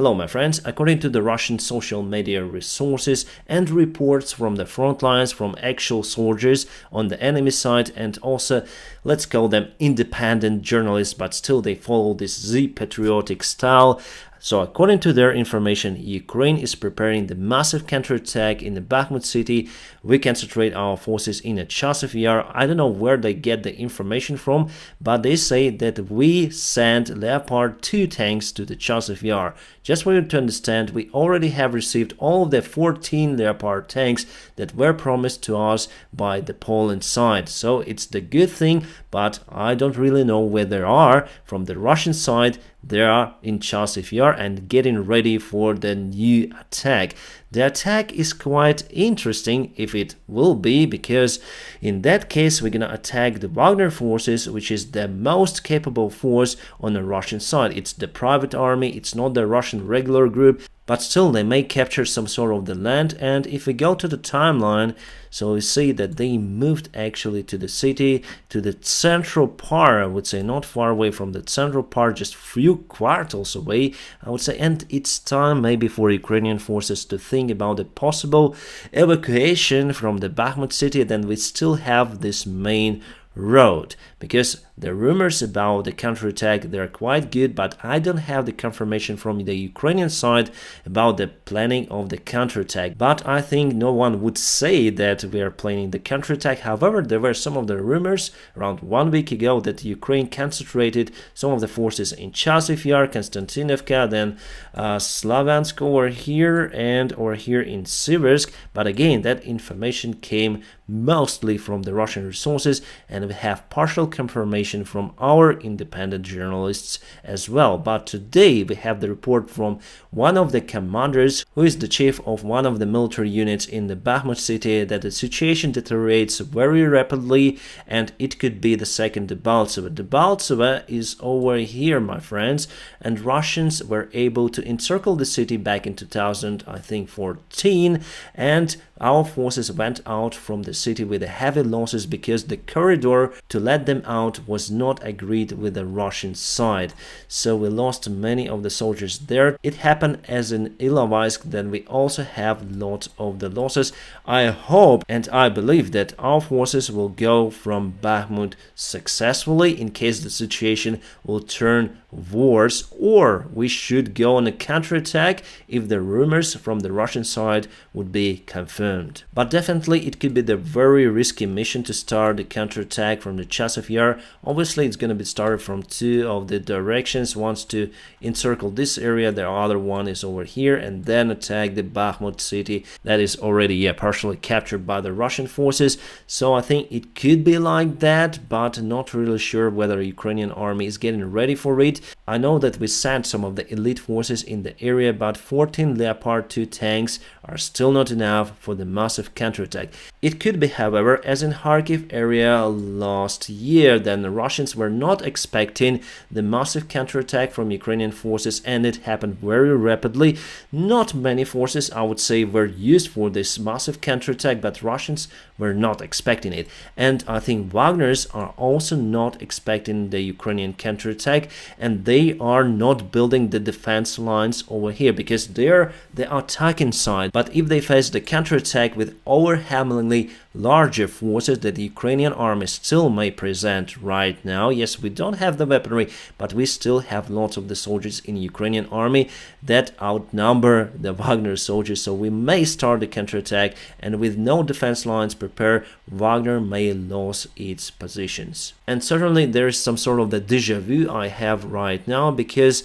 Hello my friends, according to the Russian social media resources and reports from the front lines from actual soldiers on the enemy side and also, let's call them independent journalists, but still they follow this Z-patriotic style. So according to their information, Ukraine is preparing the massive counterattack in the Bakhmut city. We concentrate our forces in a Chasiv Yar. I don't know where they get the information from, but they say that we sent Leopard 2 tanks to the Chasiv Yar. Just for you to understand, we already have received all of the 14 Leopard tanks that were promised to us by the Poland side. So it's the good thing, but I don't really know where they are. From the Russian side, they are in Chasiv Yar and getting ready for the new attack. The attack is quite interesting if it will be, because in that case we're gonna attack the Wagner forces, which is the most capable force on the Russian side. It's the private army, it's not the Russian regular group, but still they may capture some sort of the land. And if we go to the timeline, so we see that they moved actually to the city, to the central part, I would say, not far away from the central part, just few quarters away, I would say. And it's time maybe for Ukrainian forces to think about the possible evacuation from the Bakhmut city. Then we still have this main road, because the rumors about the counterattack, they're quite good, but I don't have the confirmation from the Ukrainian side about the planning of the counterattack. But I think no one would say that we are planning the counterattack. However, there were some of the rumors around 1 week ago that Ukraine concentrated some of the forces in Chasiv Yar, Konstantinovka, then Slavansk over here and over here in Siversk. But again, that information came mostly from the Russian resources, and we have partial confirmation from our independent journalists as well. But today we have the report from one of the commanders, who is the chief of one of the military units in the Bakhmut city, that the situation deteriorates very rapidly and it could be the second Debaltseve. Debaltseve is over here, my friends, and Russians were able to encircle the city back in 2014, and our forces went out from the city with heavy losses because the corridor to let them out was not agreed with the Russian side. So we lost many of the soldiers there. It happened as in Ilovaisk, then we also have lots of the losses. I hope and I believe that our forces will go from Bakhmut successfully in case the situation will turn worse, or we should go on a counterattack if the rumors from the Russian side would be confirmed. But definitely it could be the very risky mission to start the counterattack from the Chasiv Yar. Obviously it's going to be started from two of the directions. Once to encircle this area, the other one is over here, and then attack the Bakhmut city that is already partially captured by the Russian forces. So I think it could be like that, but not really sure whether the Ukrainian army is getting ready for it. I know that we sent some of the elite forces in the area, but 14 Leopard 2 tanks are still not enough for the massive counterattack. It could be, however, as in Kharkiv area last year, then the Russians were not expecting the massive counterattack from Ukrainian forces, and it happened very rapidly. Not many forces, I would say, were used for this massive counterattack, but Russians were not expecting it. And I think Wagners are also not expecting the Ukrainian counterattack, and they are not building the defense lines over here because they're the attacking side. But if they face the counterattack with overwhelmingly larger forces that the Ukrainian army still may present right now, yes, we don't have the weaponry, but we still have lots of the soldiers in Ukrainian army that outnumber the Wagner soldiers. So we may start the counterattack, and with no defense lines prepared, Wagner may lose its positions. And certainly there is some sort of the déjà vu I have right now, because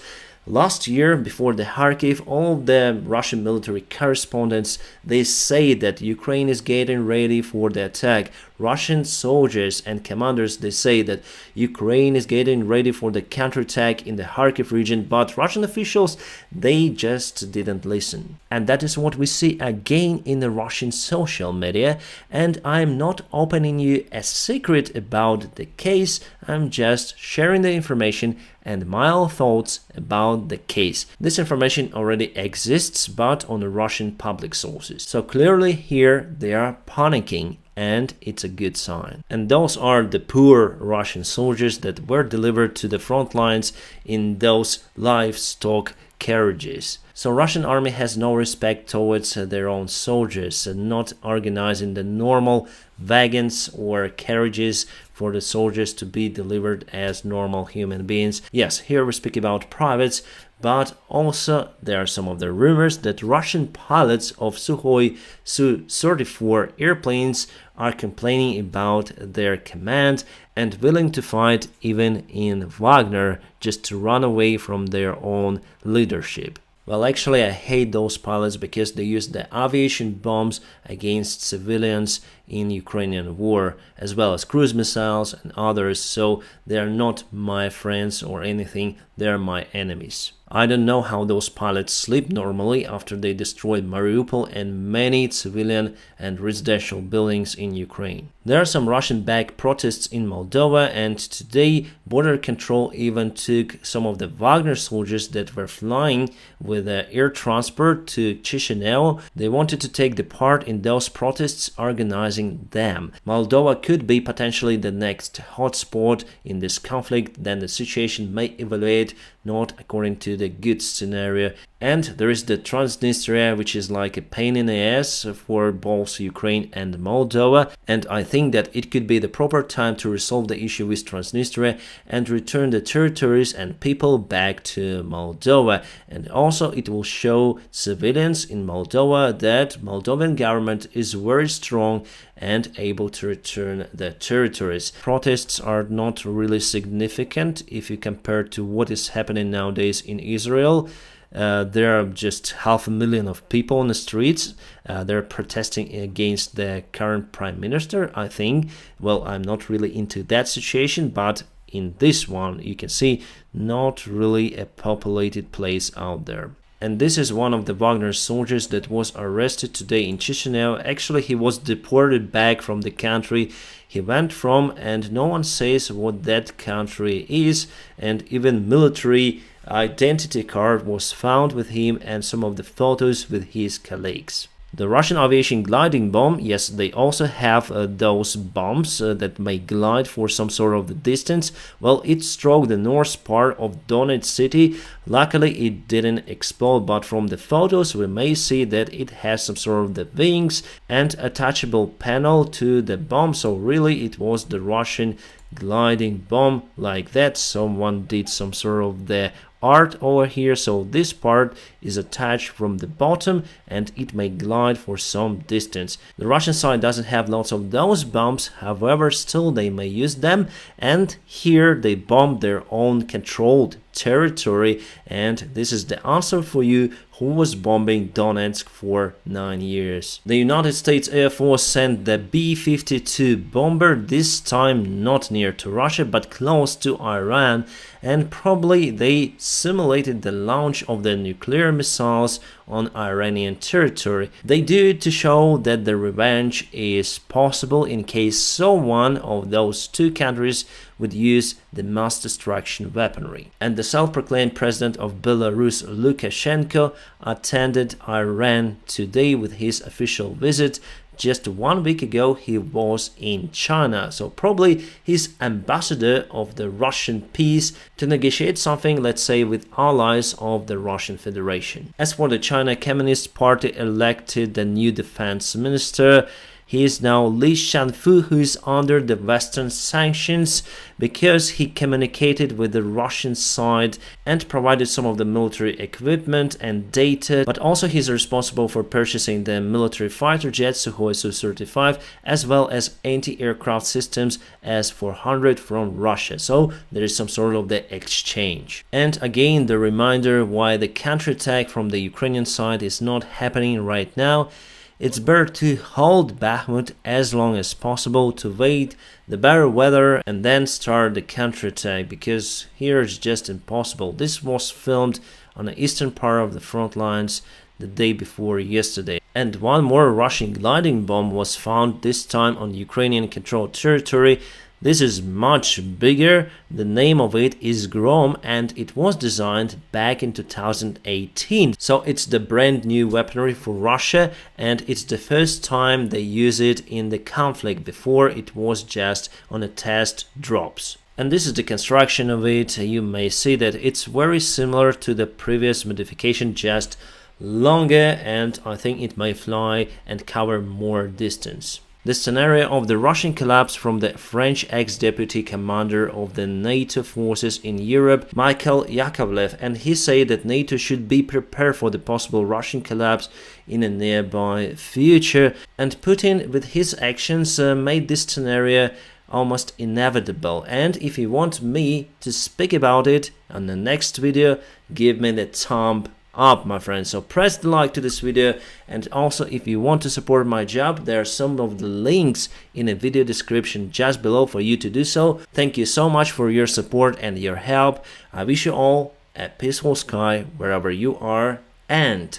last year, before the Kharkiv, all the Russian military correspondents, they say that Ukraine is getting ready for the attack. Russian soldiers and commanders, they say that Ukraine is getting ready for the counterattack in the Kharkiv region, but Russian officials, they just didn't listen. And that is what we see again in the Russian social media. And I'm not opening you a secret about the case, I'm just sharing the information and my thoughts about the case. This information already exists, but on the Russian public sources. So clearly here they are panicking, and it's a good sign. And those are the poor Russian soldiers that were delivered to the front lines in those livestock carriages. So Russian army has no respect towards their own soldiers, not organizing the normal wagons or carriages for the soldiers to be delivered as normal human beings. Yes, here we speak about privates, but also there are some of the rumors that Russian pilots of Sukhoi Su-34 airplanes are complaining about their command and willing to fight even in Wagner just to run away from their own leadership. Well, actually, I hate those pilots because they use the aviation bombs against civilians in Ukrainian war, as well as cruise missiles and others, so they are not my friends or anything, they are my enemies. I don't know how those pilots sleep normally after they destroyed Mariupol and many civilian and residential buildings in Ukraine. There are some Russian-backed protests in Moldova, and today border control even took some of the Wagner soldiers that were flying with air transport to Chisinau. They wanted to take the part in those protests, organizing them. Moldova could be potentially the next hotspot in this conflict, then the situation may evaluate not according to the good scenario. And there is the Transnistria, which is like a pain in the ass for both Ukraine and Moldova, and I think that it could be the proper time to resolve the issue with Transnistria and return the territories and people back to Moldova. And also it will show civilians in Moldova that Moldovan government is very strong and able to return the territories. Protests are not really significant if you compare to what is happening nowadays in Israel. There are just 500,000 of people on the streets. They're protesting against the current prime minister, I think. Well, I'm not really into that situation, but in this one, you can see not really a populated place out there. And this is one of the Wagner soldiers that was arrested today in Chisinau. Actually, he was deported back from the country he went from, and no one says what that country is, and even military identity card was found with him and some of the photos with his colleagues. The Russian aviation gliding bomb, yes, they also have those bombs that may glide for some sort of the distance. Well, it struck the north part of Donetsk city. Luckily, it didn't explode, but from the photos, we may see that it has some sort of the wings and attachable panel to the bomb. So really, it was the Russian gliding bomb like that. Someone did some sort of the art over here, so this part is attached from the bottom and it may glide for some distance. The Russian side doesn't have lots of those bombs, however still they may use them, and here they bomb their own controlled territory, and this is the answer for you: who was bombing Donetsk for 9 years. The United States Air Force sent the B-52 bomber, this time not near to Russia but close to Iran, and probably they simulated the launch of the nuclear missiles on Iranian territory. They do it to show that the revenge is possible in case someone of those two countries would use the mass destruction weaponry. And the self-proclaimed president of Belarus, Lukashenko, attended Iran today with his official visit. Just 1 week ago he was in China, so probably he's ambassador of the Russian peace to negotiate something, let's say, with allies of the Russian Federation. As for the China Communist Party elected the new defense minister, he is now Li Shanfu, who is under the Western sanctions because he communicated with the Russian side and provided some of the military equipment and data, but also he's responsible for purchasing the military fighter jets Sukhoi Su-35 as well as anti-aircraft systems S-400 from Russia. So there is some sort of the exchange. And again, the reminder why the counterattack from the Ukrainian side is not happening right now. It's better to hold Bakhmut as long as possible, to wait the better weather and then start the counterattack, because here it's just impossible. This was filmed on the eastern part of the front lines the day before yesterday. And one more Russian gliding bomb was found, this time on Ukrainian controlled territory. This is much bigger. The name of it is Grom and it was designed back in 2018. So it's the brand new weaponry for Russia and it's the first time they use it in the conflict. Before it was just on a test drops. And this is the construction of it. You may see that it's very similar to the previous modification, just longer, and I think it may fly and cover more distance. The scenario of the Russian collapse from the French ex-deputy commander of the NATO forces in Europe, Michael Yakovlev, and he said that NATO should be prepared for the possible Russian collapse in a nearby future. And Putin, with his actions, made this scenario almost inevitable. And if you want me to speak about it on the next video, give me the thumb up, my friends. So press the like to this video, and also if you want to support my job, there are some of the links in the video description just below for you to do so. Thank you so much for your support and your help. I wish you all a peaceful sky wherever you are, and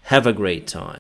have a great time.